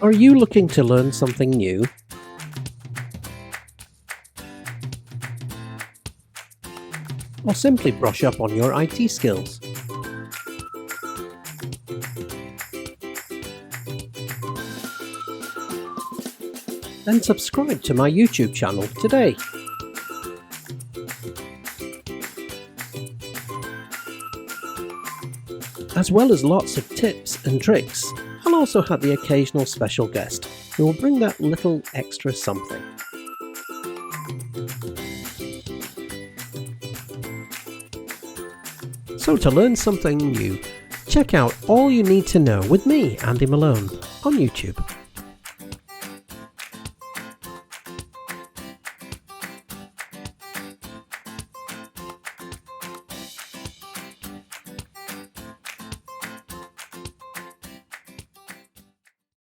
Are you looking to learn something new? Or simply brush up on your IT skills? Then subscribe to my YouTube channel today. As well as lots of tips and tricks, I'll also have the occasional special guest who will bring that little extra something. So to learn something new, check out All You Need to Know with me, Andy Malone, on YouTube.